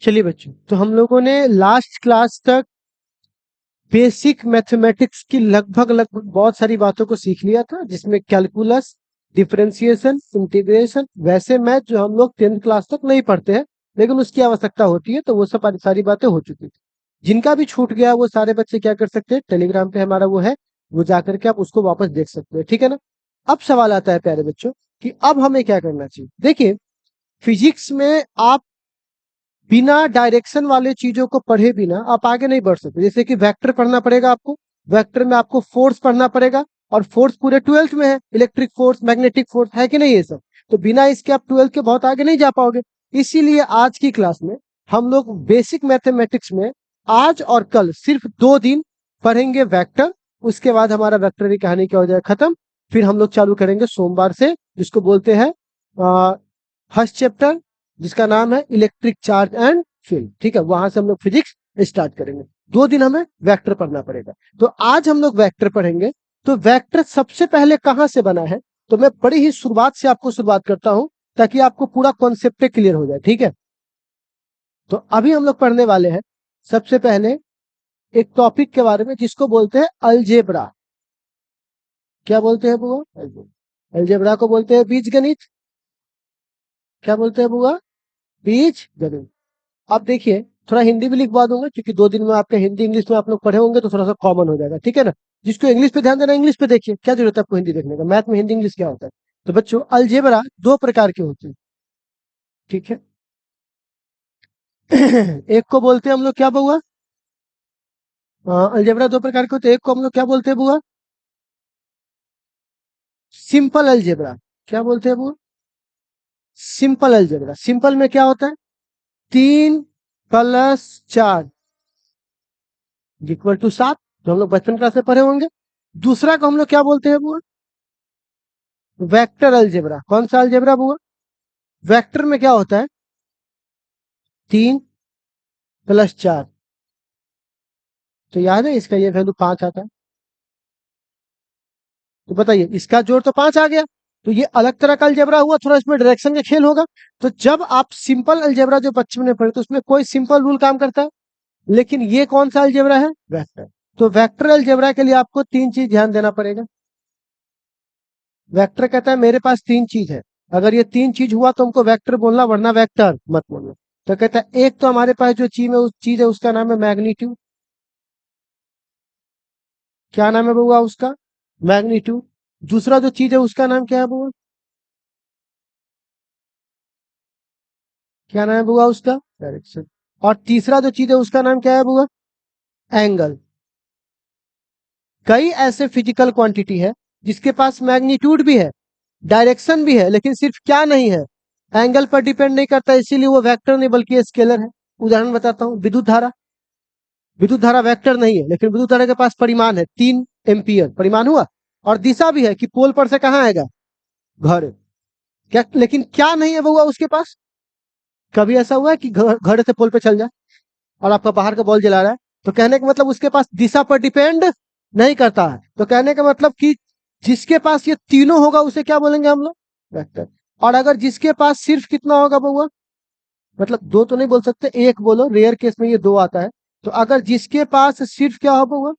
चलिए बच्चों, तो हम लोगों ने लास्ट क्लास तक बेसिक मैथमेटिक्स की लगभग बहुत सारी बातों को सीख लिया था, जिसमें कैलकुलस, डिफरेंशिएशन, इंटीग्रेशन, वैसे मैथ जो हम लोग 10th क्लास तक नहीं पढ़ते हैं लेकिन उसकी आवश्यकता होती है, तो वो सब सारी बातें हो चुकी थी। जिनका भी छूट गया वो सारे बच्चे क्या कर सकते हैं, टेलीग्राम पे हमारा वो है, वो जाकर के आप उसको वापस देख सकते हैं, ठीक है ना। अब सवाल आता है प्यारे बच्चों कि अब हमें क्या करना चाहिए। देखिए, फिजिक्स में आप बिना डायरेक्शन वाले चीजों को पढ़े बिना आप आगे नहीं बढ़ सकते। जैसे कि वेक्टर पढ़ना पड़ेगा आपको, वेक्टर में आपको फोर्स पढ़ना पड़ेगा, और फोर्स पूरे 12th में है, इलेक्ट्रिक फोर्स, मैग्नेटिक फोर्स, है कि नहीं ये सब। तो बिना इसके आप 12th के बहुत आगे नहीं जा पाओगे। इसीलिए आज की क्लास में हम लोग बेसिक मैथमेटिक्स में आज और कल सिर्फ 2 दिन पढ़ेंगे वेक्टर। उसके बाद हमारा वेक्टर की कहानी क्या हो जाए खत्म। फिर हम लोग चालू करेंगे सोमवार से, जिसको बोलते हैं फर्स्ट चैप्टर, जिसका नाम है इलेक्ट्रिक चार्ज एंड फील्ड। ठीक है, वहां से हम लोग फिजिक्स स्टार्ट करेंगे। 2 दिन हमें वेक्टर पढ़ना पड़ेगा। तो आज हम लोग वेक्टर पढ़ेंगे। तो वेक्टर सबसे पहले कहां से बना है, तो मैं बड़ी ही शुरुआत से आपको शुरुआत करता हूं ताकि आपको पूरा कॉन्सेप्ट क्लियर हो जाए, ठीक है। तो अभी हम लोग पढ़ने वाले हैं सबसे पहले एक टॉपिक के बारे में जिसको बोलते हैं अलजेब्रा। क्या बोलते हैं बुआ? अलजेब्रा को बोलते हैं बीजगणित। क्या बोलते हैं बुआ? बीजगणित। अब देखिए, थोड़ा हिंदी भी लिखवा दूंगा क्योंकि 2 दिन में आपके हिंदी इंग्लिश में आप लोग पढ़े होंगे तो थोड़ा सा कॉमन हो जाएगा, ठीक है ना। जिसको इंग्लिश पे ध्यान देना इंग्लिश पे देखिए, क्या जरूरत है आपको हिंदी देखने का, मैथ में हिंदी इंग्लिश क्या होता है। तो बच्चों, अलजेब्रा 2 प्रकार के होते हैं, ठीक है। एक को बोलते हैं हम लोग क्या बुआ? अलजेब्रा 2 प्रकार के होते हैं। एक को हम लोग क्या बोलते हैं बुआ? Simple algebra. क्या बोलते हैं बुआ? Simple algebra. सिंपल में क्या होता है, 3 + 4 इक्वल टू 7, जो हम लोग बचपन क्लास में पढ़े होंगे। दूसरा को हम लोग क्या बोलते हैं बुआ? Vector algebra. कौन सा अलजेब्रा बुआ? वेक्टर में क्या होता है, 3 + 4। तो याद है इसका ये वैल्यू 5 आता है। तो बताइए, इसका जोड़ तो 5 आ गया। तो ये अलग तरह का अलजेब्रा हुआ, थोड़ा इसमें डायरेक्शन का खेल होगा। तो जब आप सिंपल अलजेब्रा जो बच्चे ने पढ़े तो उसमें कोई सिंपल रूल काम करता है, लेकिन ये कौन सा अलजेब्रा है, वेक्टर। तो वेक्टर अलजेब्रा के लिए आपको 3 चीज ध्यान देना पड़ेगा। वेक्टर कहता है मेरे पास 3 चीज है, अगर ये 3 चीज हुआ तो हमको वेक्टर बोलना, वरना वेक्टर मत बोलना। तो कहता है एक तो हमारे पास जो चीज है उसका नाम है मैग्नीट्यूड। क्या नाम है बउआ उसका? मैग्नीट्यूड। दूसरा जो चीज है उसका नाम क्या है बउआ? क्या नाम है बउआ उसका? डायरेक्शन। और तीसरा जो चीज है उसका नाम क्या है बउआ? एंगल। कई ऐसे फिजिकल क्वांटिटी है जिसके पास मैग्नीट्यूड भी है, डायरेक्शन भी है, लेकिन सिर्फ क्या नहीं है, एंगल पर डिपेंड नहीं करता, इसीलिए वो वेक्टर नहीं बल्कि स्केलर है। उदाहरण बताता हूं, विद्युत धारा। विद्युत धारा वेक्टर नहीं है, लेकिन विद्युत धारा के पास परिमाण है 3 एम्पियर, परिमाण हुआ। और दिशा भी है कि पोल पर से कहां आएगा, घर। क्या, लेकिन क्या नहीं है बउआ उसके पास? कभी ऐसा हुआ है कि घर से पोल पे चल जाए और आपका बाहर का बॉल जला रहा है? तो कहने का मतलब उसके पास दिशा पर डिपेंड नहीं करता है। तो कहने का मतलब कि जिसके पास ये तीनों होगा उसे क्या बोलेंगे हम लोग, वेक्टर। और अगर जिसके पास सिर्फ कितना होगा बउआ, मतलब दो तो नहीं बोल सकते, एक बोलो, रेयर केस में ये 2 आता है। तो अगर जिसके पास सिर्फ क्या हो बउआ,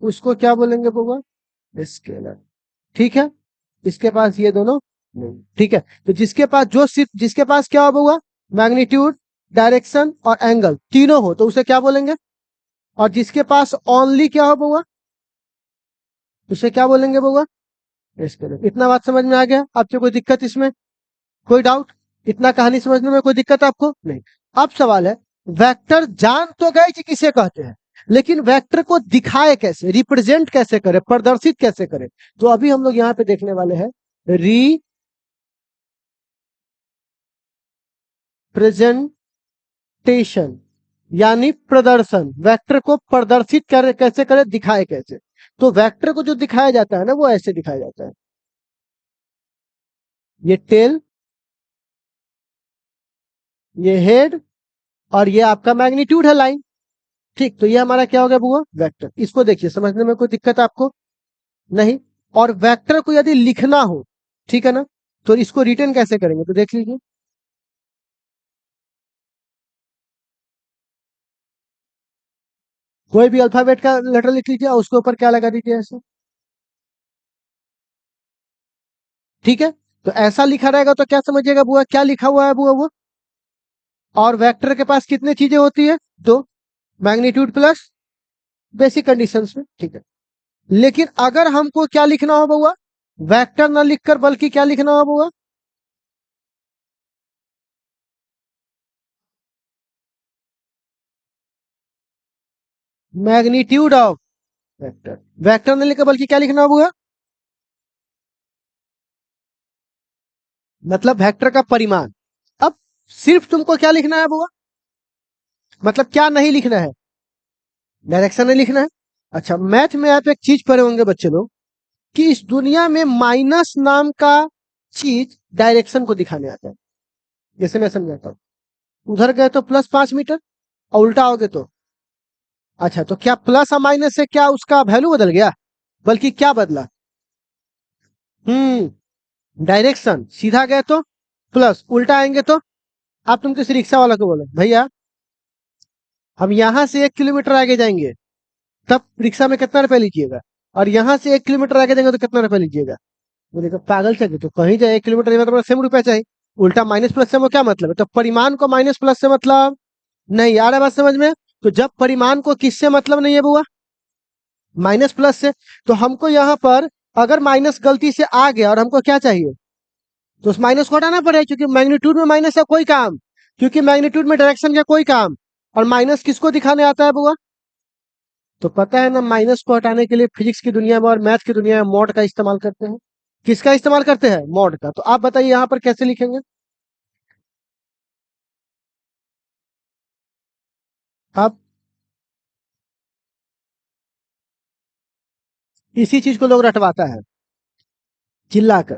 उसको क्या बोलेंगे बउआ, स्केलर। ठीक है, इसके पास ये दोनों नहीं, ठीक है। तो जिसके पास जो सिर्फ जिसके पास क्या हो बउआ, मैग्नीट्यूड, डायरेक्शन और एंगल तीनों हो तो उसे क्या बोलेंगे। और जिसके पास ओनली क्या हो बउआ, उसे क्या बोलेंगे बउआ, स्केलर। इतना बात समझ में आ गया? आपको कोई दिक्कत इसमें, कोई डाउट? इतना कहानी समझने में कोई दिक्कत आपको नहीं? अब सवाल है, वेक्टर जान तो गए कि किसे कहते हैं, लेकिन वेक्टर को दिखाए कैसे, रिप्रेजेंट कैसे करे, प्रदर्शित कैसे करे। तो अभी हम लोग यहाँ पे देखने वाले हैं रिप्रेजेंटेशन, यानी प्रदर्शन। वेक्टर को प्रदर्शित करे कैसे करे, दिखाए कैसे। तो वेक्टर को जो दिखाया जाता है ना, वो ऐसे दिखाया जाता है, ये टेल, ये हेड, और ये आपका मैग्नीट्यूड है, लाइन। ठीक, तो ये हमारा क्या हो गया बुआ, वेक्टर। इसको देखिए, समझने में कोई दिक्कत आपको नहीं। और वेक्टर को यदि लिखना हो, ठीक है ना, तो इसको रिटर्न कैसे करेंगे, तो देख लीजिए। कोई भी अल्फाबेट का लेटर लिख लीजिए और उसके ऊपर क्या लगा दीजिए ऐसे। ठीक है, तो ऐसा लिखा रहेगा तो क्या समझिएगा बुआ, क्या लिखा हुआ है बुआ वो। और वेक्टर के पास कितनी चीजें होती है, दो, मैग्नीट्यूड प्लस बेसिक कंडीशंस में। ठीक है, लेकिन अगर हमको क्या लिखना हो बुआ, वेक्टर ना लिखकर बल्कि क्या लिखना हो बुआ, मैग्नीट्यूड ऑफ वेक्टर। वेक्टर नहीं लिखकर बल्कि क्या लिखना हो बुआ, मतलब वेक्टर का परिमाण। अब सिर्फ तुमको क्या लिखना है बुआ, मतलब क्या नहीं लिखना है, डायरेक्शन नहीं लिखना है। अच्छा, मैथ में आप एक चीज पढ़े होंगे बच्चे लोग, कि इस दुनिया में माइनस नाम का चीज डायरेक्शन को दिखाने आता है। जैसे मैं समझाता हूँ, उधर गए तो +5 मीटर और उल्टा हो गए तो, अच्छा तो क्या प्लस और माइनस से क्या उसका वैल्यू बदल गया, बल्कि क्या बदला, डायरेक्शन। सीधा गए तो प्लस, उल्टा आएंगे तो। आप तुम किसी रिक्शा वाला को बोलो भैया हम यहाँ से 1 किलोमीटर आगे जाएंगे, तब रिक्शा में कितना रुपया लीजिएगा, और यहाँ से 1 किलोमीटर आगे जाएंगे तो कितना रुपया लीजिएगा। बोलेगा पागल से तो कहीं जाए 1 किलोमीटर जाएगा तो सेम रुपया चाहिए। उल्टा माइनस प्लस से वो क्या मतलब है, तो परिमाण को माइनस प्लस से मतलब नहीं आ रहा है बात समझ में। तो जब परिमाण को किससे मतलब नहीं है बुआ, माइनस प्लस से, तो हमको यहाँ पर अगर माइनस गलती से आ गया और हमको क्या चाहिए, तो उस माइनस को हटाना पड़ेगा, क्योंकि मैग्नीट्यूड में माइनस का कोई काम, क्योंकि मैग्नीट्यूड में डायरेक्शन का कोई काम, और माइनस किसको दिखाने आता है बुआ। तो पता है ना, माइनस को हटाने के लिए फिजिक्स की दुनिया में और मैथ की दुनिया में मॉड का इस्तेमाल करते हैं। किसका इस्तेमाल करते हैं, मॉड का। तो आप बताइए यहाँ पर कैसे लिखेंगे आप। इसी चीज को लोग रटवाता है चिल्लाकर।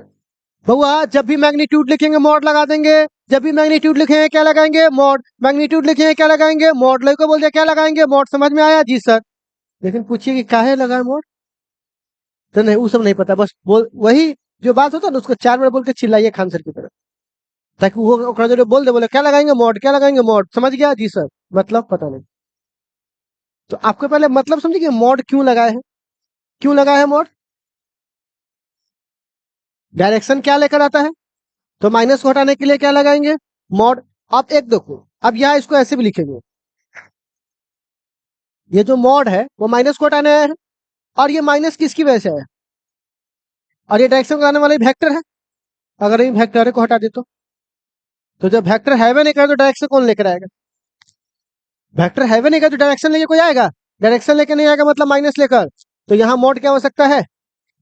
बउआ जब भी मैग्नीट्यूड लिखेंगे मॉड लगा देंगे, जब भी मैग्नीट्यूड लिखेंगे क्या लगाएंगे, मॉड। मैग्नीट्यूड लिखेंगे क्या लगाएंगे, मॉड। लड़के को बोल दिया क्या लगाएंगे, मॉड। समझ में आया जी सर। लेकिन पूछिए कि काहे लगाए मॉड, तो नहीं वो सब नहीं पता, बस बोल वही जो बात होता है ना, उसको 4 बार बोल के चिल्लाइए खान सर की तरह, ताकि वो ओकरा जो बोल दे, बोले क्या लगाएंगे मॉड, क्या लगाएंगे मॉड। समझ गया जी सर, मतलब पता नहीं। तो आपको पहले मतलब समझिए कि मॉड क्यों लगाए हैं, क्यों लगाए हैं मॉड। डायरेक्शन क्या लेकर आता है, तो माइनस को हटाने के लिए क्या लगाएंगे, मॉड। आप एक देखो, अब यहाँ इसको ऐसे भी लिखेंगे, ये जो मॉड है वो माइनस को हटाने आया है, और ये माइनस किसकी वजह से है, और ये डायरेक्शन को आने वाला वेक्टर है। अगर इन वेक्टर को हटा दे तो जब वेक्टर हैवे नहीं करे तो डायरेक्शन कौन लेकर आएगा, वेक्टर हैवे नहीं करे तो डायरेक्शन लेके कोई आएगा, डायरेक्शन लेके नहीं आएगा मतलब माइनस लेकर। तो यहाँ मॉड क्या हो सकता है,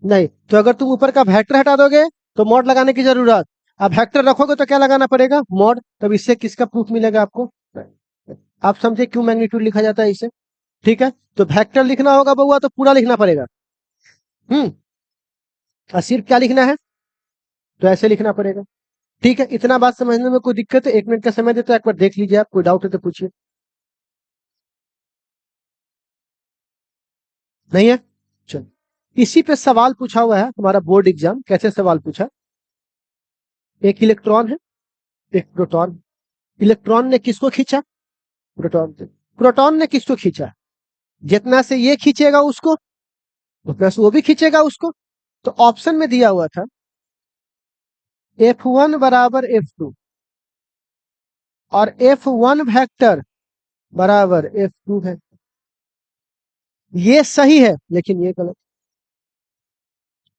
नहीं। तो अगर तुम ऊपर का वेक्टर हटा दोगे तो मॉड लगाने की जरूरत, अब वेक्टर रखोगे तो क्या लगाना पड़ेगा, मॉड। तब इससे किसका प्रूफ मिलेगा आपको। आप समझे क्यों मैग्नीट्यूड लिखा जाता है इसे। ठीक है, तो वेक्टर लिखना होगा बउआ तो पूरा लिखना पड़ेगा। हम्म और सिर्फ क्या लिखना है, तो ऐसे लिखना पड़ेगा। ठीक है, इतना बात समझने में कोई दिक्कत है, 1 मिनट का समय देते हैं, एक बार देख लीजिए, आप कोई डाउट है तो पूछिए। नहीं है, चलो। इसी पे सवाल पूछा हुआ है हमारा बोर्ड एग्जाम, कैसे सवाल पूछा। एक इलेक्ट्रॉन है, एक प्रोटॉन। इलेक्ट्रॉन ने किसको खींचा, प्रोटॉन से। प्रोटॉन ने किसको खींचा, जितना से ये खींचेगा उसको उतना से वो भी खींचेगा उसको। तो ऑप्शन में दिया हुआ था F1 बराबर F2 और F1 वेक्टर बराबर F2 है। ये सही है लेकिन ये गलत।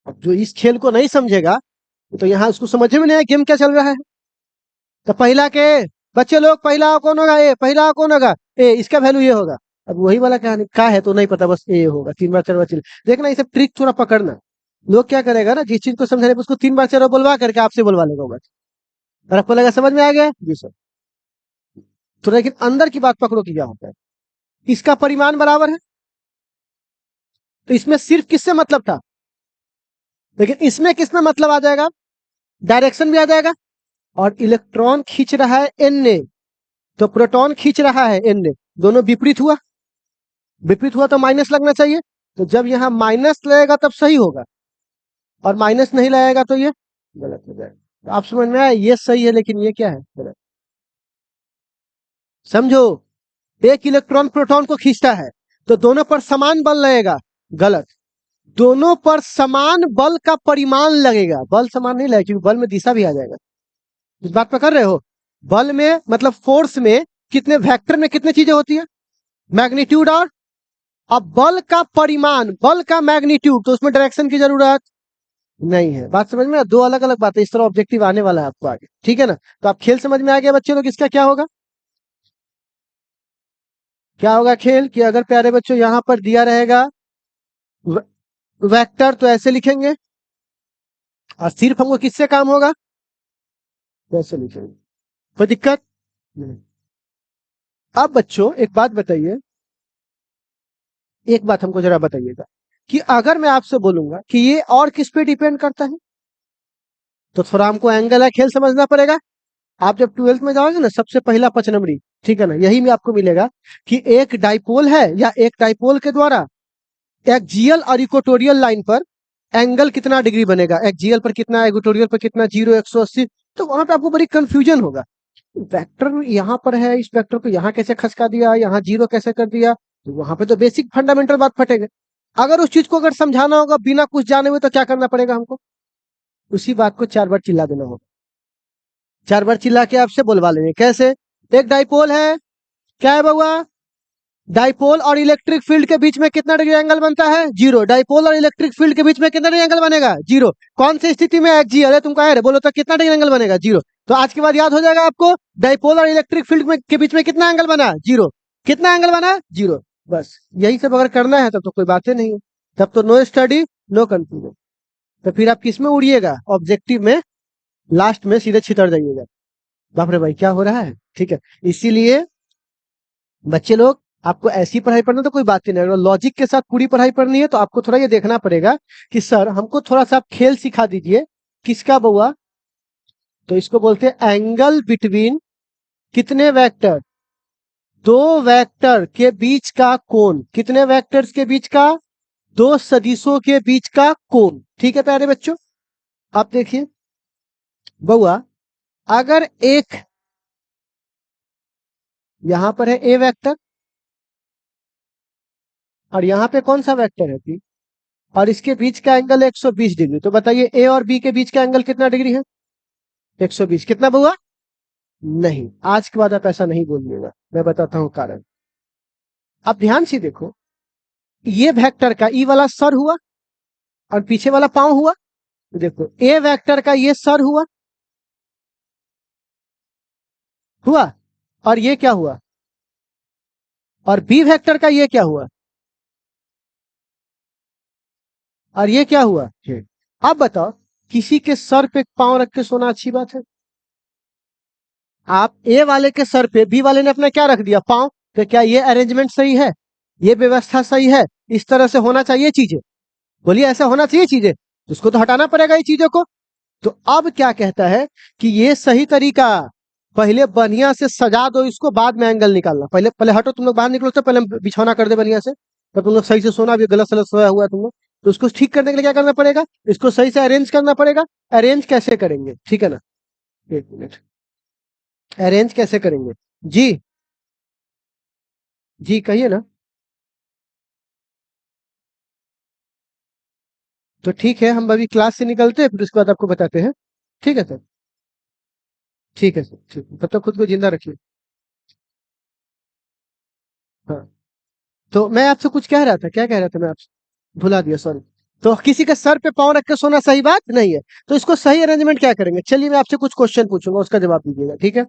अब जो इस खेल को नहीं समझेगा तो यहाँ उसको समझ में नहीं आया गेम क्या चल रहा है। तो पहला के बच्चे लोग, पहला कौन होगा, ए। पहला कौन होगा, ए। इसका वैल्यू ये होगा। अब वही वाला कहानी का है तो नहीं पता, बस ए होगा। 3 बार 4 बार चल देखना, इसे ट्रिक थोड़ा पकड़ना। लोग क्या करेगा ना, जिस चीज को समझाने पे उसको 3 बार 4 बार बुलवा करके आपसे बुलवा लेगा बस। और आपको लगा समझ में आ गया जी सर। तो लेकिन अंदर की बात पकड़ो कि क्या होता है। इसका परिमाण बराबर है, तो इसमें सिर्फ किससे मतलब था, लेकिन इसमें किसमें मतलब आ जाएगा, डायरेक्शन भी आ जाएगा। और इलेक्ट्रॉन खींच रहा है एन ने, तो प्रोटॉन खींच रहा है एन ने, दोनों विपरीत हुआ। विपरीत हुआ तो माइनस लगना चाहिए। तो जब यहाँ माइनस लगेगा तब सही होगा, और माइनस नहीं लगेगा तो ये गलत हो जाएगा। तो आप समझ में आया, ये सही है लेकिन ये क्या है, गलत। समझो, एक इलेक्ट्रॉन प्रोटॉन को खींचता है, तो दोनों पर समान बल लगेगा, गलत। दोनों पर समान बल का परिमाण लगेगा, बल समान नहीं लगेगा क्योंकि बल में दिशा भी आ जाएगा। इस बात पर कर रहे हो? बल में मतलब फोर्स में कितने वेक्टर में कितने चीजें होती है, मैग्नीट्यूड और, अब बल का परिमाण, बल का मैग्नीट्यूड, तो उसमें डायरेक्शन की जरूरत नहीं है। बात समझ में? दो अलग अलग बातें, इस तरह ऑब्जेक्टिव आने वाला है आपको आगे, ठीक है ना। तो आप खेल समझ में आ गया बच्चे लोग, इसका क्या होगा, क्या होगा खेल, कि अगर प्यारे बच्चों यहां पर दिया रहेगा वेक्टर तो ऐसे लिखेंगे, और सिर्फ हमको किससे काम होगा, वैसे लिखेंगे, कोई दिक्कत नहीं। अब बच्चों एक बात बताइए, एक बात हमको जरा बताइएगा कि अगर मैं आपसे बोलूंगा कि ये और किस पे डिपेंड करता है, तो थोड़ा हमको एंगल है खेल समझना पड़ेगा। आप जब 12th में जाओगे ना, सबसे पहला 5 नंबरी, ठीक है ना, यही में आपको मिलेगा कि एक डाइपोल है या एक डाइपोल के द्वारा एक्सियल और इक्वेटोरियल लाइन पर एंगल कितना डिग्री बनेगा, एक्सियल पर कितना, इक्वेटोरियल पर कितना, 0, 180। तो वहां पे आपको बड़ी कंफ्यूजन होगा, वेक्टर यहाँ पर है, इस वेक्टर को यहाँ कैसे खसका दिया, यहाँ 0 कैसे कर दिया, तो वहां पे तो बेसिक फंडामेंटल बात फटेगा। अगर उस चीज को अगर समझाना होगा बिना कुछ जाने हुए, तो क्या करना पड़ेगा हमको, उसी बात को 4 बार चिल्ला देना होगा, 4 बार चिल्ला के आपसे बोलवा लेंगे। कैसे? एक डाइपोल है, क्या है बउआ, डाइपोल और इलेक्ट्रिक फील्ड के बीच में कितना डिग्री एंगल बनता है, 0। डाइपोल और इलेक्ट्रिक फील्ड के बीच में कितना डिग्री एंगल बनेगा, 0। कौन सी स्थिति में, एक्सियल है, तुम कह रहे बोलो तो कितना डिग्री एंगल बनेगा, 0। तो आज के बाद याद हो जाएगा आपको, डाइपोल और इलेक्ट्रिक फील्ड में के बीच में कितना एंगल बना, 0। कितना एंगल बना, 0। बस यही सब अगर करना है तब तो कोई बातें नहीं है, तब तो नो स्टडी नो कंफ्यूजन। तो फिर आप किस में उड़िएगा, ऑब्जेक्टिव में, लास्ट में सीधे छितर जाइएगा। बाप रे भाई क्या हो रहा है, ठीक है। इसीलिए बच्चे लोग, आपको ऐसी पढ़ाई पढ़ना तो कोई बात ही नहीं, अगर लॉजिक के साथ पूरी पढ़ाई पढ़नी है तो आपको थोड़ा ये देखना पड़ेगा कि सर हमको थोड़ा सा आप खेल सिखा दीजिए। किसका बउआ, तो इसको बोलते हैं एंगल बिटवीन कितने वेक्टर, दो वेक्टर के बीच का कोण, कितने वेक्टर्स के बीच का, दो सदिशों के बीच का कोण, ठीक है प्यारे बच्चों। आप देखिए बउआ, अगर एक यहां पर है ए वेक्टर, और यहां पे कौन सा वेक्टर है बी, और इसके बीच का एंगल 120 डिग्री, तो बताइए ए और बी के बीच का एंगल कितना डिग्री है, 120। कितना बउआ, नहीं, आज के बाद आप ऐसा नहीं बोलिएगा, मैं बताता हूं कारण। आप ध्यान से देखो, ये वेक्टर का ई वाला सर हुआ और पीछे वाला पांव हुआ, देखो ए वेक्टर का ये सर हुआ, हुआ, और ये क्या हुआ, और बी वेक्टर का ये क्या हुआ, और ये क्या हुआ, ये। अब बताओ, किसी के सर पे पांव रख के सोना अच्छी बात है? आप ए वाले के सर पे बी वाले ने अपना क्या रख दिया, पांव, तो क्या ये अरेंजमेंट सही है, ये व्यवस्था सही है, इस तरह से होना चाहिए चीजें, बोलिए ऐसा होना चाहिए चीजें, तो उसको तो हटाना पड़ेगा ये चीजों को। तो अब क्या कहता है कि ये सही तरीका, पहले बढ़िया से सजा दो इसको, बाद में एंगल निकालना, पहले पहले हटो तुम लोग बाहर निकलो, तो पहले बिछौना कर दे बढ़िया से, तो तुम लोग सही से सोना, भी गलत सलत सोया हुआ है तुम लोग, तो उसको ठीक करने के लिए क्या करना पड़ेगा, इसको सही से अरेंज करना पड़ेगा। अरेंज कैसे करेंगे, ठीक है ना, एक मिनट, अरेंज कैसे करेंगे, जी जी कहिए ना। तो ठीक है, हम अभी क्लास से निकलते हैं, फिर उसके बाद आपको बताते हैं, ठीक है सर, ठीक है सर, ठीक है, तब तक खुद को जिंदा रखिए। हाँ, तो मैं आपसे कुछ कह रहा था, क्या कह रहा था मैं आपसे, भुला दिया, सॉरी। तो किसी के सर पे पाँव रख के सोना सही बात नहीं है, तो इसको सही अरेंजमेंट क्या करेंगे, चलिए मैं आपसे कुछ क्वेश्चन पूछूंगा, उसका जवाब दीजिएगा, ठीक है।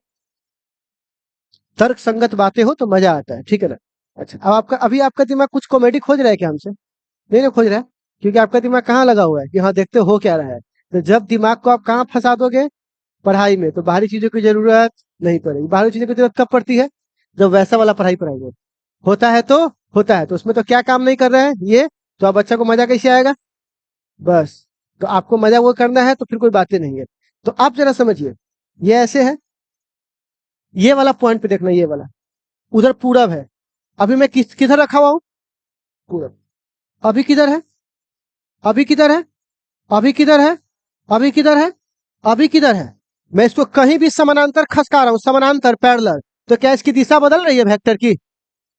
तर्क संगत बातें हो तो मजा आता है, ठीक है ना। अच्छा, अब आपका, अभी आपका दिमाग कुछ कॉमेडी खोज रहा है क्या हमसे, नहीं ना खोज रहा है, क्योंकि आपका दिमाग कहाँ लगा हुआ है कि हाँ देखते हो क्या रहा है। तो जब दिमाग को आप कहाँ फंसा दोगे, पढ़ाई में, तो बाहरी चीजों की जरूरत नहीं पड़ेगी। बाहरी चीजों की जरूरत कब पड़ती है, जब वैसा वाला पढ़ाई पढ़ाएंगे, होता है तो होता है, तो उसमें तो क्या काम नहीं कर रहे हैं ये, तो अब बच्चा को मजा कैसे आएगा, बस। तो आपको मजा वो करना है, तो फिर कोई बातें नहीं है। तो आप जरा समझिए, ये ऐसे है, ये वाला पॉइंट पे देखना, ये वाला उधर पूरब है, अभी मैं किधर रखा हुआ हूँ, पूरब। अभी किधर है, अभी किधर है, अभी किधर है, अभी किधर है, अभी किधर है, मैं इसको कहीं भी समानांतर खसका रहा हूं, समानांतर पैरेलल, तो क्या इसकी दिशा बदल रही है, वेक्टर की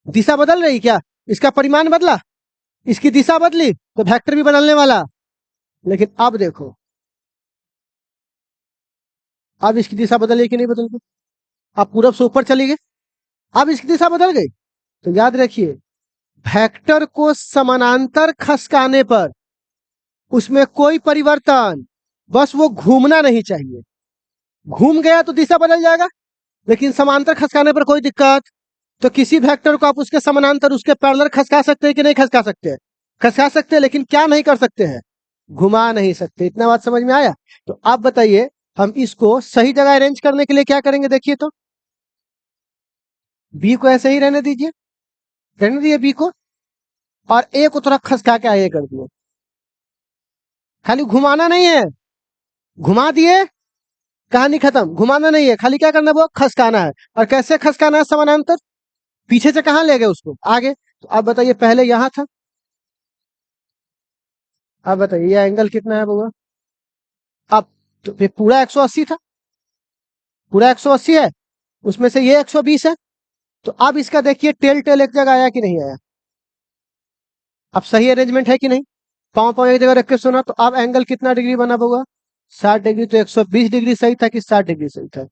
दिशा बदल रही क्या, इसका परिमाण बदला, इसकी दिशा बदली तो वेक्टर भी बदलने वाला। लेकिन अब देखो, अब इसकी दिशा बदली कि नहीं बदल गई? आप पूरब से ऊपर चली गई, अब इसकी दिशा बदल गई। तो याद रखिए, वेक्टर को समानांतर खसकाने पर उसमें कोई परिवर्तन, बस वो घूमना नहीं चाहिए। घूम गया तो दिशा बदल जाएगा, लेकिन समांतर खसकाने पर कोई दिक्कत। तो किसी वेक्टर को आप उसके समानांतर, उसके पैरेलल खसका सकते हैं कि नहीं खसका सकते हैं? खसका सकते हैं, लेकिन क्या नहीं कर सकते हैं? घुमा नहीं सकते। इतना बात समझ में आया? तो आप बताइए, हम इसको सही जगह अरेंज करने के लिए क्या करेंगे? देखिए तो, बी को ऐसे ही रहने दीजिए, रहने दीजिए बी को, और ए को थोड़ा खसका के आगे कर दिए। खाली घुमाना नहीं है, घुमा दिए, कहानी खत्म। घुमाना नहीं है, खाली क्या करना है? वो खसकाना है। और कैसे खसकाना है? समानांतर। पीछे से कहां ले गए उसको? आगे। तो अब बताइए, पहले यहां था, अब बताइए ये एंगल कितना है बुआ? अब तो फिर पूरा 180 था, पूरा 180 है, उसमें से ये 120 है। तो अब इसका देखिए, टेल टेल एक जगह आया कि नहीं आया? अब सही अरेंजमेंट है कि नहीं? पांव पांव एक जगह रख के सुना, तो अब एंगल कितना डिग्री बना होगा? 60 डिग्री। तो 120 डिग्री सही था कि 60 डिग्री सही था?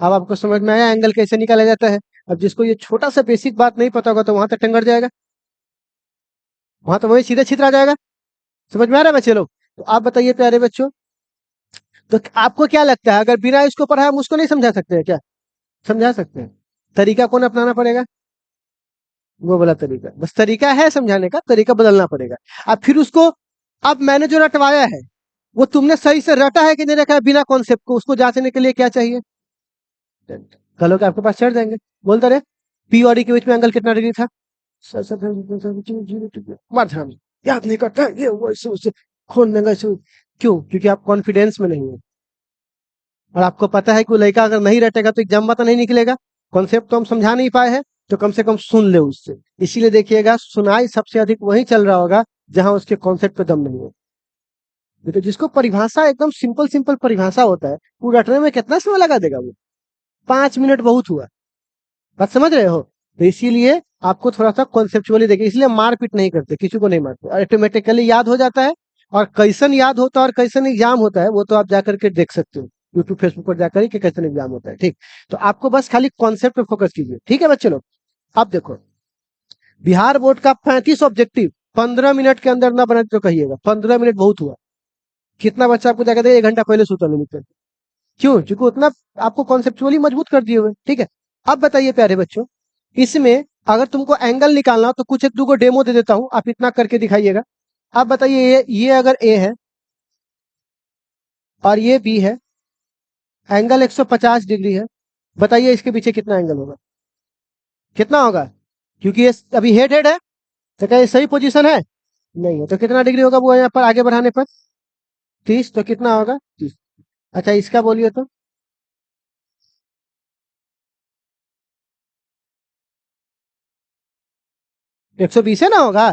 अब आपको समझ में आया एंगल कैसे निकाला जाता है? अब जिसको ये छोटा सा बेसिक बात नहीं पता होगा तो वहां तक टंगर जाएगा, वहां तो वही सीधे छितरा जाएगा। समझ में आ रहा है बच्चे लोग? तो आप बताइए प्यारे बच्चों, तो आपको क्या लगता है, अगर बिना इसको पढ़ा हम उसको नहीं समझा सकते हैं क्या? समझा सकते हैं। तरीका कौन अपनाना पड़ेगा? वो वाला तरीका, बस तरीका है समझाने का, तरीका बदलना पड़ेगा। अब फिर उसको, अब मैंने जो रटवाया है वो तुमने सही से रटा है कि नहीं रखा है बिना कॉन्सेप्ट को? उसको जांचने के लिए क्या चाहिए? कल के आपके पास चढ़ जाएंगे। बोलते रहे, पी और डी के बीच में एंगल कितना डिग्री था? मार ध्यान, याद नहीं करता है, ये वो ऐसे उससे खोल देंगे ऐसे। क्यों? क्योंकि आप कॉन्फिडेंस में नहीं है, और आपको पता है कि वो लड़का अगर नहीं रटेगा तो एग्जाम में तो नहीं निकलेगा। कॉन्सेप्ट तो हम समझा नहीं पाए हैं, तो कम से कम सुन ले उससे। इसीलिए देखिएगा, सुनाई सबसे अधिक वही चल रहा होगा जहां उसके कॉन्सेप्ट पे दम नहीं है। तो जिसको परिभाषा एकदम सिंपल सिंपल परिभाषा होता है, वो रटने में कितना समय लगा देगा? वो 5 मिनट बहुत हुआ। बात समझ रहे हो? तो इसीलिए आपको थोड़ा सा कॉन्सेप्चुअली देखिए, इसलिए मारपीट नहीं करते, किसी को नहीं मारते, ऑटोमेटिकली याद हो जाता है। और कैसन याद होता है और कैसन एग्जाम होता है वो तो आप जाकर के देख सकते हो यूट्यूब फेसबुक पर जाकर ही, कि कैसन एग्जाम होता है। ठीक, तो आपको बस खाली कॉन्सेप्ट पे फोकस कीजिए। ठीक है बच्चे लोग? अब देखो, बिहार बोर्ड का 35 ऑब्जेक्टिव 15 मिनट के अंदर ना बने तो कहिएगा। 15 मिनट बहुत हुआ। कितना बच्चा आपको जाकर 1 घंटा पहले सोता नहीं निकल? क्यों? क्योंकि उतना आपको कॉन्सेप्चुअली मजबूत कर दिए हुए। ठीक है, अब बताइए प्यारे बच्चों, इसमें अगर तुमको एंगल निकालना हो तो कुछ एक दो को डेमो दे देता हूं, आप इतना करके दिखाइएगा। आप बताइए, ये अगर ए है और ये बी है, एंगल 150 डिग्री है, बताइए इसके पीछे कितना एंगल होगा? कितना होगा? क्योंकि ये अभी हेड हेड है, तो क्या ये सही पोजीशन है? नहीं है। तो कितना डिग्री होगा वो यहाँ पर आगे बढ़ाने पर? 30। तो कितना होगा? 30। अच्छा, इसका बोलिए तो। 120 है ना होगा?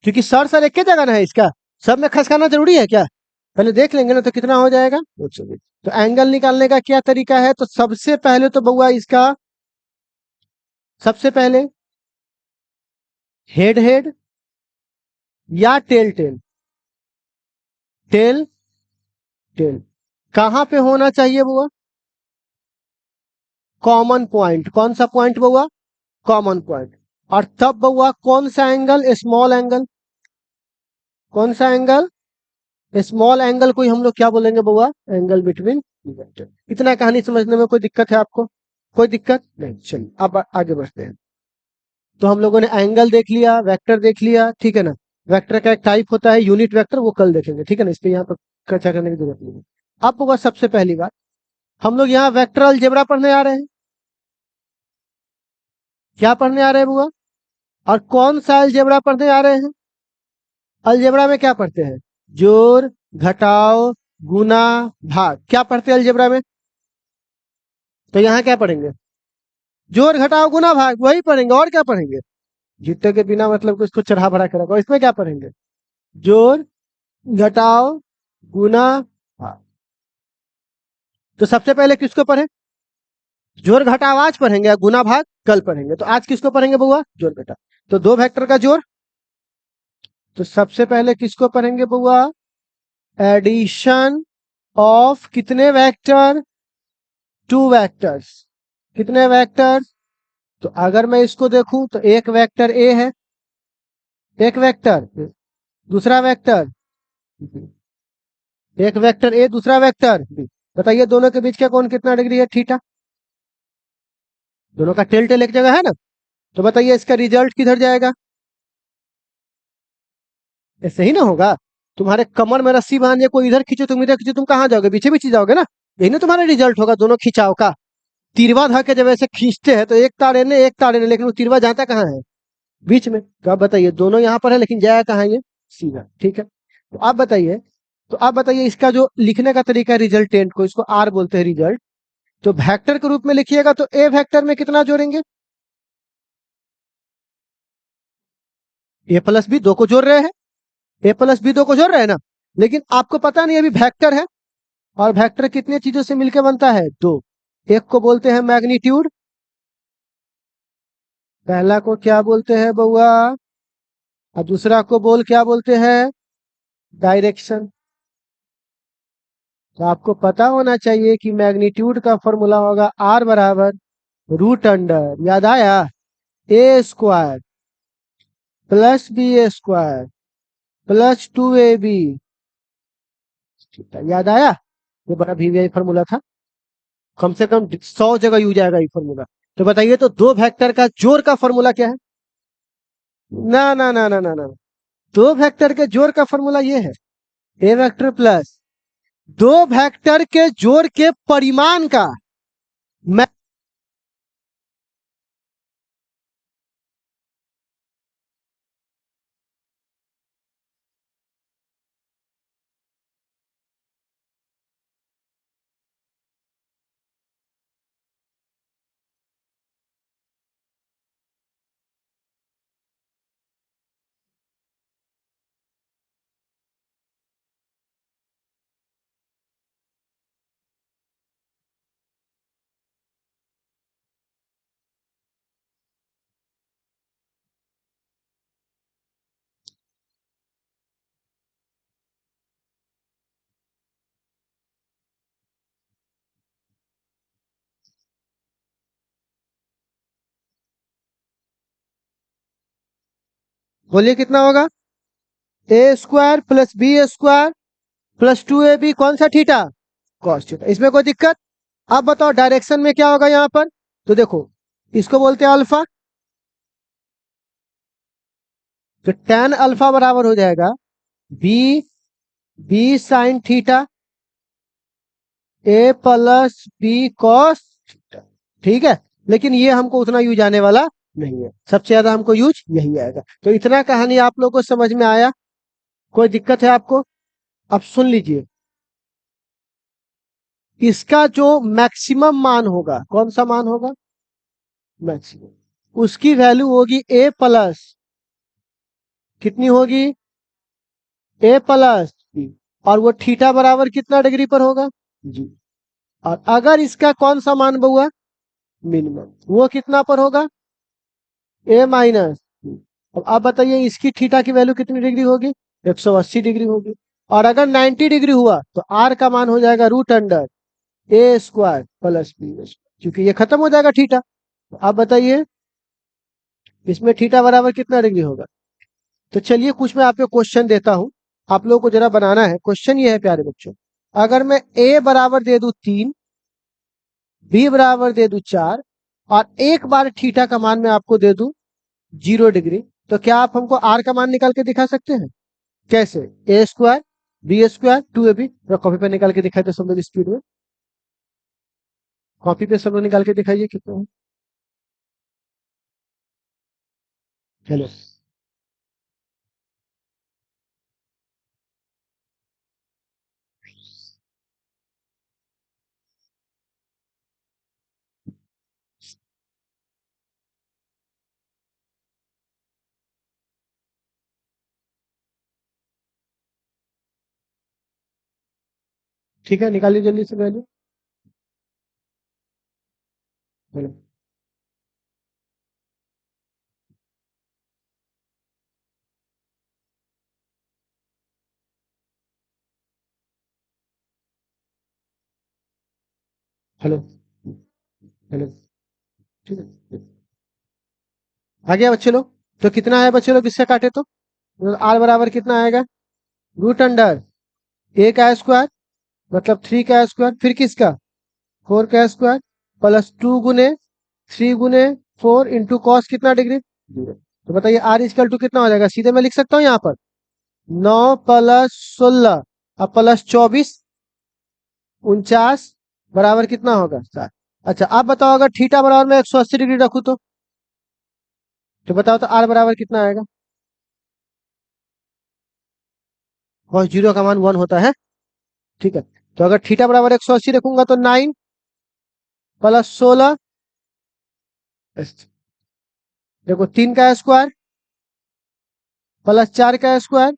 क्योंकि सर सर एक ही जगह ना है इसका, सब में खसकाना जरूरी है क्या? पहले देख लेंगे ना, तो कितना हो जाएगा? 120। तो एंगल निकालने का क्या तरीका है? तो सबसे पहले तो बउआ इसका, सबसे पहले हेड हेड या टेल टेल, टेल टेल कहां पे होना चाहिए बुआ? Common point. कौन सा पॉइंट बुआ? Common point. और तब बुआ कौन सा एंगल? Small angle. कौन सा एंगल? स्मॉल एंगल को ही हम लोग क्या बोलेंगे बुआ? Angle between. इतना कहानी समझने में कोई दिक्कत है आपको? कोई दिक्कत नहीं। चलिए अब आगे बढ़ते हैं। तो हम लोगों ने एंगल देख लिया, वेक्टर देख लिया, ठीक है ना? वेक्टर का एक टाइप होता है यूनिट वेक्टर, वो कल देखेंगे, ठीक है ना? इस पे यहाँ पर चर्चा करने की जरूरत नहीं है। अब होगा सबसे पहली बात, हम लोग यहाँ वेक्टर अलजेब्रा पढ़ने आ रहे हैं। क्या पढ़ने आ रहे हैं बुआ? और कौन सा अलजेब्रा पढ़ने आ रहे हैं? अलजेब्रा में क्या पढ़ते हैं? जोड़, घटाव, गुना, भाग। क्या पढ़ते हैं अलजेब्रा में? तो यहाँ क्या पढ़ेंगे? जोड़ घटाव गुना भाग, वही पढ़ेंगे। और क्या पढ़ेंगे? जीते के बिना मतलब को इसको चढ़ा बढ़ा के रखो। इसमें क्या पढ़ेंगे? जोड़, घटाव, गुना, भाग। तो सबसे पहले किसको पढ़े? जोड़ घटाव आज पढ़ेंगे, गुना भाग कल पढ़ेंगे। तो आज किसको पढ़ेंगे बुआ? जोड़ घटाव। तो दो वेक्टर का जोड़। तो सबसे पहले किसको पढ़ेंगे बुआ? एडिशन ऑफ कितने वेक्टर? Two vectors. कितने वेक्टर? तो अगर मैं इसको देखूं तो एक वेक्टर ए है, एक वेक्टर, दूसरा वेक्टर, एक वेक्टर ए, दूसरा वेक्टर बी। बताइए दोनों के बीच का कोण कितना डिग्री है? थीटा। दोनों का टेल टेल एक जगह है ना, तो बताइए इसका रिजल्ट किधर जाएगा? ऐसे ही ना होगा। तुम्हारे कमर में रस्सी बांध कोई इधर खींचो, तुम इधर खींचो, तुम कहाँ जाओगे? पीछे पीछे जाओगे ना। यही ना तुम्हारा रिजल्ट होगा दोनों खिंचाव का। तिरवा धा के जब ऐसे खींचते हैं तो एक तार एने एक तार एने, लेकिन वो तिरवा जाता कहाँ है? बीच में। तो आप बताइए दोनों यहाँ पर है लेकिन जाया कहाँ है? ये सीधा। ठीक है, तो आप बताइए, इसका जो लिखने का तरीका है रिजल्टेंट को, इसको आर बोलते हैं रिजल्ट। तो वेक्टर के रूप में लिखिएगा तो ए वेक्टर में कितना जोड़ेंगे? ए प्लस बी दो को जोड़ रहे हैं, ए प्लस बी दो को जोड़ रहे हैं ना। लेकिन आपको पता नहीं अभी वेक्टर है, और वेक्टर कितनी चीजों से मिलकर बनता है? दो। एक को बोलते हैं मैग्नीट्यूड, पहला को क्या बोलते हैं बउआ? और दूसरा को क्या बोलते हैं? डायरेक्शन। तो आपको पता होना चाहिए कि मैग्नीट्यूड का फॉर्मूला होगा आर बराबर रूट अंडर, याद आया, A square plus B square plus 2ab। याद आया? ये बड़ा वीवीआई फॉर्मूला था, कम से कम 100 जगह यूज आएगा ये फॉर्मूला। तो बताइए तो दो वेक्टर का जोड़ का फॉर्मूला क्या है? ना ना ना ना ना ना, दो वेक्टर के जोड़ का फॉर्मूला ये है, ए वेक्टर प्लस दो वेक्टर के जोड़ के परिमाण का। मैं बोलिए कितना होगा? A square plus B square plus 2ab, कौन सा? Theta, cos theta. इसमें कोई दिक्कत? अब बताओ डायरेक्शन में क्या होगा यहाँ पर? तो देखो, इसको बोलते हैं अल्फा। तो tan अल्फा बराबर हो जाएगा बी बी साइन थीटा ए प्लस बी कॉस थीटा। ठीक है, लेकिन ये हमको उतना यूज आने वाला नहीं है, सबसे ज्यादा हमको यूज यही आएगा। तो इतना कहानी आप लोगों को समझ में आया? कोई दिक्कत है आपको? अब सुन लीजिए, इसका जो मैक्सिमम मान होगा, कौन सा मान होगा? मैक्सिमम, उसकी वैल्यू होगी ए प्लस, कितनी होगी? ए प्लस बी। और वो थीटा बराबर कितना डिग्री पर होगा? जी। और अगर इसका कौन सा मान बहुआ? मिनिमम, वो कितना पर होगा? ए माइनस। अब आप बताइए इसकी थीटा की वैल्यू कितनी डिग्री होगी? 180 डिग्री होगी। और अगर 90 डिग्री हुआ तो आर का मान हो जाएगा रूट अंडर ए स्क्वायर प्लस बी स्क्वायर, क्योंकि ये खत्म हो जाएगा थीटा। तो आप बताइए इसमें थीटा बराबर कितना डिग्री होगा? तो चलिए कुछ मैं आपको क्वेश्चन देता हूं, आप लोगों को जरा बनाना है। क्वेश्चन ये है प्यारे बच्चों, अगर मैं ए बराबर दे दूं 3, बी बराबर दे दूं 4, और एक बार थीटा का मान मैं आपको दे दूं 0 डिग्री, तो क्या आप हमको आर का मान निकाल के दिखा सकते हैं? कैसे? A square B square 2ab। Copy पे निकाल के दिखाई तो सब लोग स्पीड में, कॉपी पे सब लोग निकाल के दिखाइए कितना है। चलो, ठीक है, निकालिए जल्दी से वैल्यू। चलो, हेलो हेलो। ठीक है, आ गया बच्चे लोग? तो कितना है बच्चे लोग इससे काटे तो? आर बराबर कितना आएगा? रूट अंडर ए का स्क्वायर मतलब 3 का स्क्वायर, फिर किसका? 4 का स्क्वायर प्लस 2 गुने 3 गुने 4 इंटू कॉस कितना डिग्री? 0। तो बताइए आर इजकल टू कितना हो जाएगा? सीधे मैं लिख सकता हूँ यहाँ पर 9 प्लस 16 अब प्लस 24 49 बराबर कितना होगा? 7। अच्छा आप बताओ अगर थीटा बराबर मैं 180 डिग्री रखूँ तो बताओ तो आर बराबर कितना आएगा? और जीरो का मान 1 होता है। ठीक है, तो अगर थीटा बराबर 180 रखूंगा तो 9 प्लस 16 देखो 3 का स्क्वायर प्लस 4 का स्क्वायर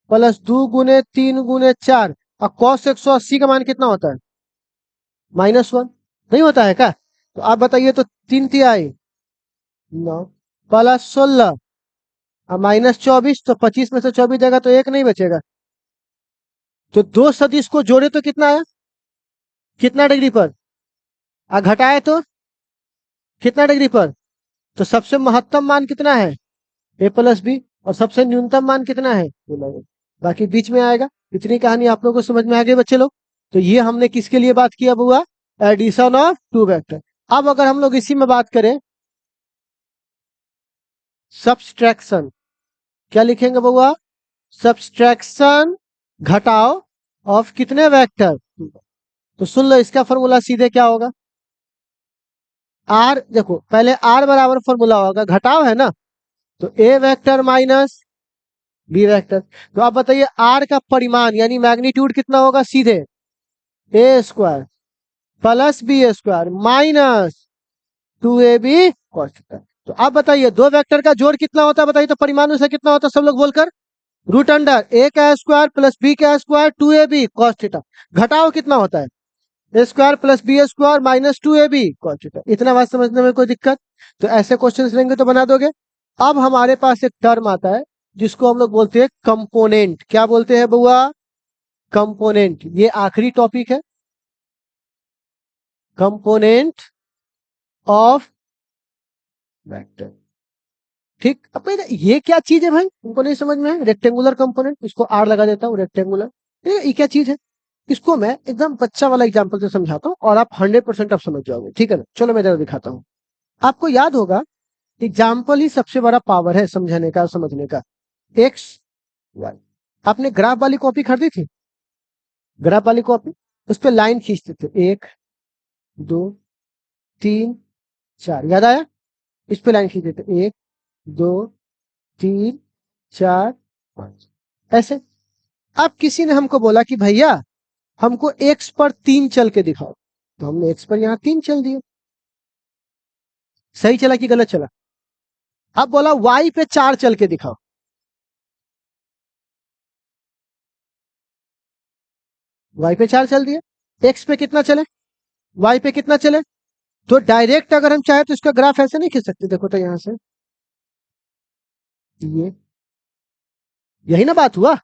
प्लस 2 गुने 3 गुने 4 और कॉस 180 का मान कितना होता है? -1 नहीं होता है क्या? तो आप बताइए तो 3 तिहाई 9 प्लस 16 और -24 तो 25 में से 24 जाएगा तो एक नहीं बचेगा। तो दो सदिश को जोड़े तो कितना आया? कितना डिग्री पर? और घटाए तो कितना डिग्री पर? तो सबसे महत्तम मान कितना है? ए प्लस बी। और सबसे न्यूनतम मान कितना है? बाकी बीच में आएगा। इतनी कहानी आप लोगों को समझ में आ गई बच्चे लोग? तो ये हमने किसके लिए बात किया बुआ? Addition of two vector. अब अगर हम लोग इसी में बात करें सब्सट्रैक्शन, क्या लिखेंगे बुआ? सब्सट्रैक्शन घटाओ ऑफ कितने वेक्टर? तो सुन लो इसका फॉर्मूला सीधे क्या होगा? आर देखो पहले आर बराबर फॉर्मूला होगा घटाओ है ना, तो ए वेक्टर माइनस बी वेक्टर। तो आप बताइए आर का परिमाण यानी मैग्नीट्यूड कितना होगा? सीधे A square plus B square minus 2ab cos theta. तो आप बताइए दो वेक्टर का जोड़ कितना होता है? बताइए तो परिमाण उससे कितना होता है? सब लोग बोलकर रूट अंडर ए का स्क्वायर प्लस बी का स्क्वायर 2ab cos थीटा। घटाओ कितना होता है? A square plus B square minus 2ab cos theta. इतना बात समझने में कोई दिक्कत? तो ऐसे क्वेश्चंस लेंगे तो बना दोगे। अब हमारे पास एक टर्म आता है जिसको हम लोग बोलते हैं कंपोनेंट। क्या बोलते हैं बुआ? कंपोनेंट। ये आखिरी टॉपिक है, कंपोनेंट ऑफ वेक्टर। ठीक, अब ये क्या चीज है भाई? तुमको नहीं समझ में है? रेक्टेंगुलर कंपोनेंट, इसको आर लगा देता हूँ रेक्टेंगुलर। ये क्या चीज है? इसको मैं एकदम बच्चा वाला एग्जांपल से समझाता हूँ और आप 100% आप समझ जाओगे। ठीक है ना? चलो मैं जरा दिखाता हूँ। आपको याद होगा एग्जाम्पल ही सबसे बड़ा पावर है समझने का समझने का। X Y. आपने ग्राफ वाली कॉपी खरीदी थी? ग्राफ वाली कॉपी, उस पर लाइन खींचते थे 1 2 3 4, याद आया? इस पे लाइन खींचते थे 1 2 3 4 5 ऐसे। अब किसी ने हमको बोला कि भैया हमको एक्स पर 3 चल के दिखाओ, तो हमने एक्स पर यहाँ 3 चल दिए। सही चला कि गलत चला? अब बोला वाई पे 4 चल के दिखाओ, वाई पे 4 चल दिए। एक्स पे कितना चले? वाई पे कितना चले? तो डायरेक्ट अगर हम चाहे तो इसका ग्राफ ऐसे नहीं खींच सकते। देखो तो यहां से ये, यही ना बात हुआ।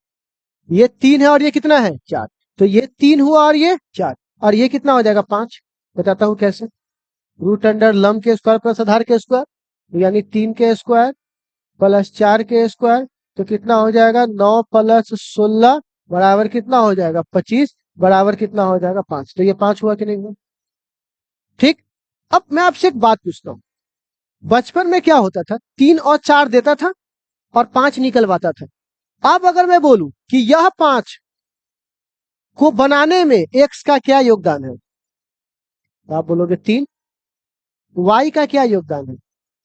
ये 3 है और ये कितना है? 4। तो ये 3 हुआ और ये 4, और ये कितना हो जाएगा? 5। बताता हूं कैसे। रूट अंडर लम के स्क्वायर प्लस आधार के स्क्वायर यानी 3 के स्क्वायर प्लस 4 के स्क्वायर। तो कितना हो जाएगा? 9 प्लस 16 बराबर कितना हो जाएगा? 25 बराबर कितना हो जाएगा? 5। तो ये 5 हुआ कि नहीं हुआ? ठीक। अब मैं आपसे एक बात पूछता हूँ, बचपन में क्या होता था? 3 और 4 देता था और 5 निकलवाता था। अब अगर मैं बोलूं कि यह 5 को बनाने में एक्स का क्या योगदान है, तो आप बोलोगे 3। वाई का क्या योगदान है?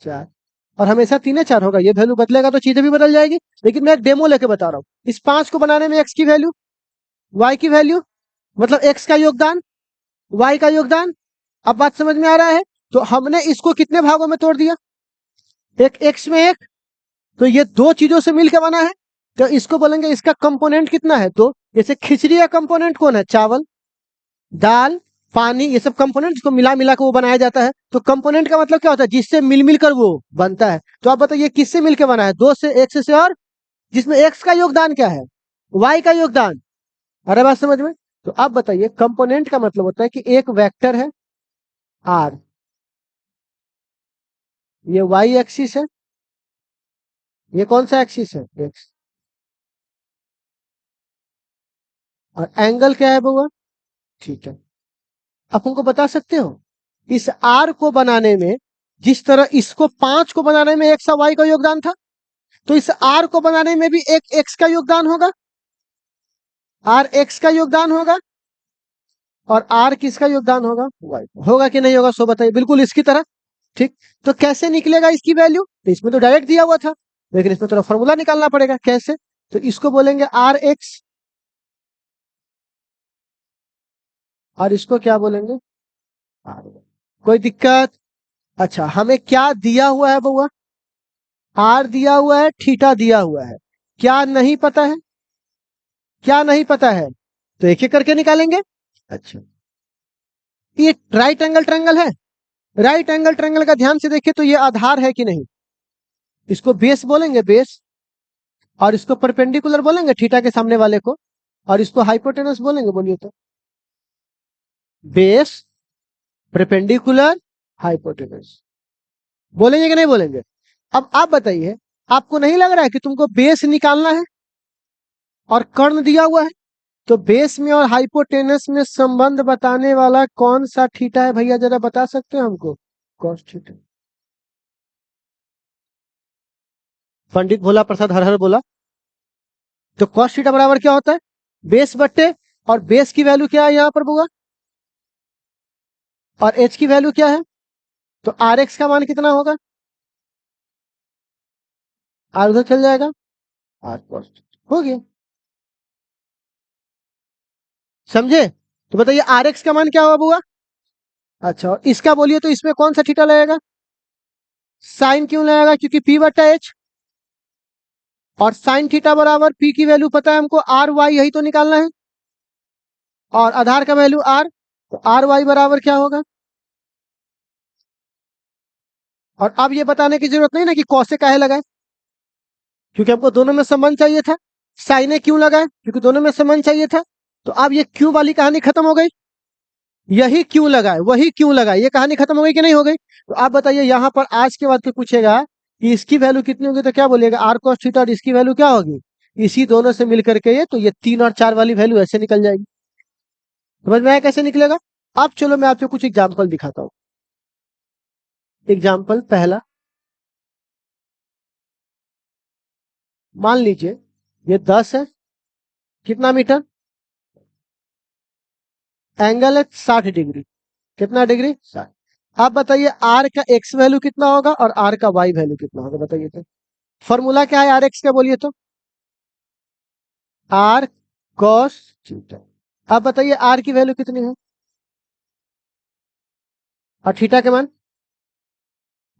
4। और हमेशा 3 है 4 होगा, ये वैल्यू बदलेगा तो चीजें भी बदल जाएगी। लेकिन मैं एक डेमो लेके बता रहा हूँ। इस 5 को बनाने में एक्स की वैल्यू, वाई की वैल्यू, मतलब एक्स का योगदान, वाई का योगदान। अब बात समझ में आ रहा है? तो हमने इसको कितने भागों में तोड़ दिया? एक एक्स में एक। तो ये दो चीजों से मिलकर बना है, तो इसको बोलेंगे इसका कंपोनेंट कितना है? तो जैसे खिचड़ी का कंपोनेंट कौन है? चावल, दाल, पानी, ये सब कंपोनेंट को मिला मिला कर वो बनाया जाता है। तो कंपोनेंट का मतलब क्या होता है? जिससे मिल मिलकर वो बनता है। तो आप बताइए किससे मिलकर बना है? दो से, एक्स से, और जिसमें एक्स का योगदान क्या है? वाई का योगदान। अरे बात समझ में? तो आप बताइए कंपोनेंट का मतलब होता है कि एक वेक्टर है आर, ये वाई एक्सिस है, ये कौन सा एक्सिस है, एक्स। और एंगल क्या है बउआ, थीटा। आप हमको बता सकते हो इस आर को बनाने में, जिस तरह इसको 5 को बनाने में एक्स और वाई का योगदान था, तो इस आर को बनाने में भी एक एक्स का योगदान होगा, आर एक्स का योगदान होगा, और आर किसका योगदान होगा, वाई। होगा कि नहीं होगा सो बताइए, बिल्कुल इसकी तरह। ठीक, तो कैसे निकलेगा इसकी वैल्यू, तो इसमें तो डायरेक्ट दिया हुआ था, लेकिन इसमें थोड़ा फॉर्मूला निकालना पड़ेगा, कैसे, तो इसको बोलेंगे आर एक्स, और इसको क्या बोलेंगे, आर। कोई दिक्कत। अच्छा, हमें क्या दिया हुआ है बउआ, आर दिया हुआ है, थीटा दिया हुआ है, क्या नहीं पता है, क्या नहीं पता है, तो एक एक करके निकालेंगे। अच्छा, ये राइट एंगल ट्रायंगल है, राइट एंगल ट्रायंगल का ध्यान से देखिए तो ये आधार है कि नहीं, इसको बेस बोलेंगे, बेस, और इसको परपेंडिकुलर बोलेंगे थीटा के सामने वाले को, और इसको हाइपोटेनस बोलेंगे, बोलिए तो, बेस, परपेंडिकुलर, हाइपोटेनस, बोलेंगे कि नहीं बोलेंगे। अब आप बताइए, आपको नहीं लग रहा है कि तुमको बेस निकालना है और कर्ण दिया हुआ है, तो बेस में और हाइपोटेनस में संबंध बताने वाला कौन सा थीटा है भैया, जरा बता सकते हैं हमको, कॉस थीटा। पंडित भोला प्रसाद हर हर बोला। तो कॉस थीटा बराबर क्या होता है, बेस बट्टे, और बेस की वैल्यू क्या है यहाँ पर बुआ, और एच की वैल्यू क्या है, तो आर एक्स का मान कितना होगा, आर उधर चल जाएगा, आर कॉस हो गया, समझे। तो बताइए आर एक्स का मान क्या होगा बुआ। अच्छा, और इसका बोलिए तो इसमें कौन सा थीटा लगेगा, साइन क्यों लगेगा, क्योंकि पी बट्टा एच, और साइन थीटा बराबर पी की वैल्यू पता है हमको, आर वाई, यही तो निकालना है, और आधार का वैल्यू आर, तो आर वाई बराबर क्या होगा। और अब ये बताने की जरूरत नहीं ना कि कौसे काहे लगाए, क्योंकि हमको दोनों में संबंध चाहिए था, साइने क्यों लगाए, क्योंकि दोनों में संबंध चाहिए था, तो अब ये क्यों वाली कहानी खत्म हो गई, यही क्यों लगाए वही क्यों लगाए, ये कहानी खत्म हो गई कि नहीं हो गई। तो आप बताइए, यहाँ पर आज के बाद के पूछेगा कि इसकी वैल्यू कितनी होगी, तो क्या बोलिएगा, आर कॉस थीटा, और इसकी वैल्यू क्या होगी, इसी दोनों से मिलकर के ये, तो ये 3 और 4 वाली वैल्यू ऐसे निकल जाएगी। समझ में आया कैसे निकलेगा। अब चलो मैं आपको कुछ एग्जाम्पल दिखाता हूँ। एग्जाम्पल पहला, मान लीजिए ये 10 है, कितना मीटर, एंगल है 60 डिग्री, कितना डिग्री, 60। आप बताइए आर का एक्स वैल्यू कितना होगा और आर का वाई वैल्यू कितना होगा, बताइए तो। फॉर्मूला क्या है आर एक्स का, बोलिए तो, आर कॉस थीटा। आप बताइए आर की वैल्यू कितनी है, और थीटा के मान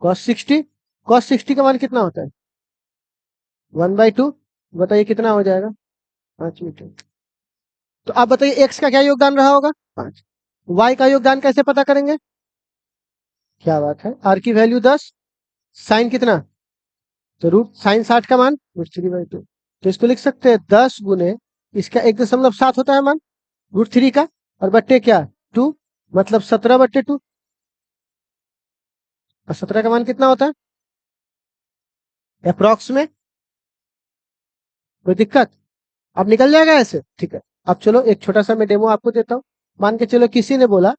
cos 60, cos 60 का मान कितना होता है, 1/2, बताइए कितना हो जाएगा, 5 मीटर। तो आप बताइए एक्स का क्या योगदान रहा होगा, 5। वाई का योगदान कैसे पता करेंगे, क्या बात है, आर की वैल्यू 10, साइन कितना, तो रूट साइन 60 का मान √3/2, तो इसको लिख सकते हैं 10 गुने इसका 1.7 होता है मान, √3 का, और बट्टे क्या, 2, मतलब 17/2, और 17 का मान कितना होता है अप्रोक्स में, कोई दिक्कत, अब निकल जाएगा ऐसे, ठीक है। अब चलो एक छोटा सा मैं डेमो आपको देता हूँ। मान के चलो किसी ने बोला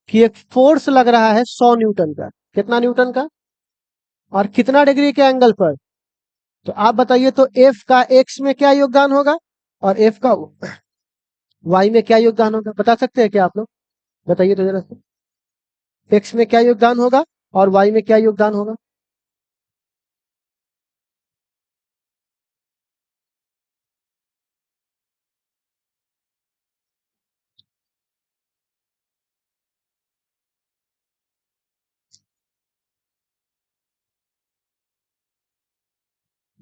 कि एक फोर्स लग रहा है 100 न्यूटन का, कितना न्यूटन का, और कितना डिग्री के एंगल पर, तो आप बताइए तो एफ का एक्स में क्या योगदान होगा, और एफ का वाई में क्या योगदान होगा, बता सकते हैं क्या आप लोग, बताइए तो जरा, एक्स में क्या योगदान होगा और वाई में क्या योगदान होगा।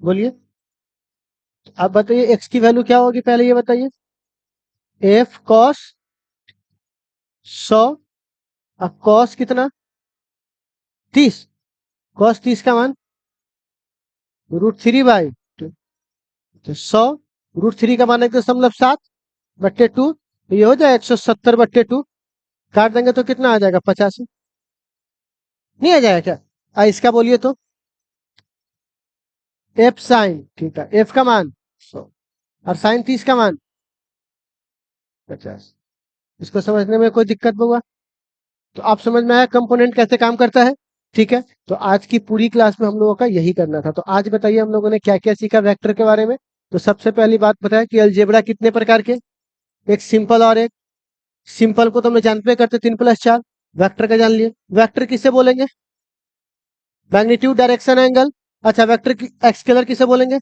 बोलिए, आप बताइए एक्स की वैल्यू क्या होगी, पहले ये बताइए, एफ कॉस 100, अब कॉस कितना, 30, कॉस 30 का मान √3/2, तो 100 √3 का मान 1.7/2, तो ये हो जाए 170/2, काट देंगे तो कितना आ जाएगा, 85। नहीं आ जाएगा क्या? इसका बोलिए तो। एफ साइन थीटा, एफ का मान 100 और साइन 30 का मान 50। इसको समझने में कोई दिक्कत होगा? तो आप समझ में आया कंपोनेंट कैसे काम करता है। ठीक है, तो आज की पूरी क्लास में हम लोगों का यही करना था। तो आज बताइए हम लोगों ने क्या क्या सीखा वेक्टर के बारे में। तो सबसे पहली बात बताया कि अलजेब्रा कितने प्रकार के, एक सिंपल और एक, सिंपल को तो हम लोग जानते करते 3+4। वेक्टर का जान लिए, वेक्टर किसे बोलेंगे? Magnitude direction angle. अच्छा, वेक्टर की एक्सकेलर किसे बोलेंगे?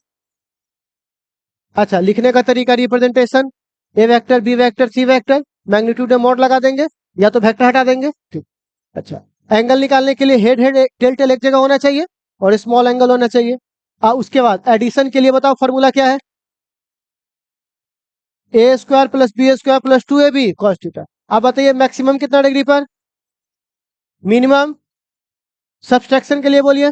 अच्छा, लिखने का तरीका representation, A vector B vector C vector, magnitude में मोड लगा देंगे या तो वेक्टर हटा देंगे। ठीक। अच्छा, एंगल निकालने के लिए हेड हेड टेल टेल एक जगह होना चाहिए और स्मॉल एंगल होना चाहिए। उसके बाद एडिशन के लिए बताओ फॉर्मूला क्या है? A square plus B square plus 2ab cos theta. अब बताइए मैक्सिमम कितना डिग्री पर, मिनिमम? सब्सट्रैक्शन के लिए बोलिए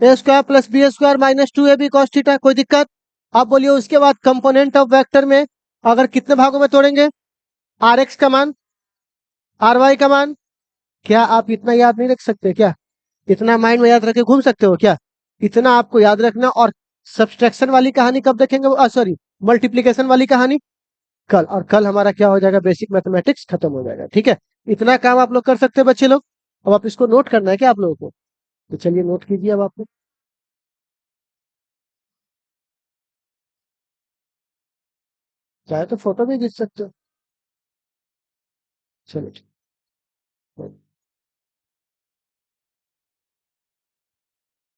A square plus B square minus 2ab cos theta. कोई दिक्कत? आप बोलिए उसके बाद कंपोनेंट ऑफ वेक्टर में अगर कितने भागों में तोड़ेंगे? आर एक्स का मान, आर वाई का मान। क्या आप इतना याद नहीं रख सकते क्या? इतना माइंड में याद रख के घूम सकते हो क्या? इतना आपको याद रखना। और सब्सट्रैक्शन वाली कहानी कब देखेंगे? सॉरी, मल्टीप्लीकेशन वाली कहानी कल। और कल हमारा क्या हो जाएगा? बेसिक मैथमेटिक्स खत्म हो जाएगा। ठीक है, इतना काम आप लोग कर सकते हैं बच्चे लोग। अब आप इसको नोट करना है क्या आप लोगों को? तो चलिए नोट कीजिए अब आप लोग। चाहे तो फोटो भी खींच सकते हो। चलिए ठीक है।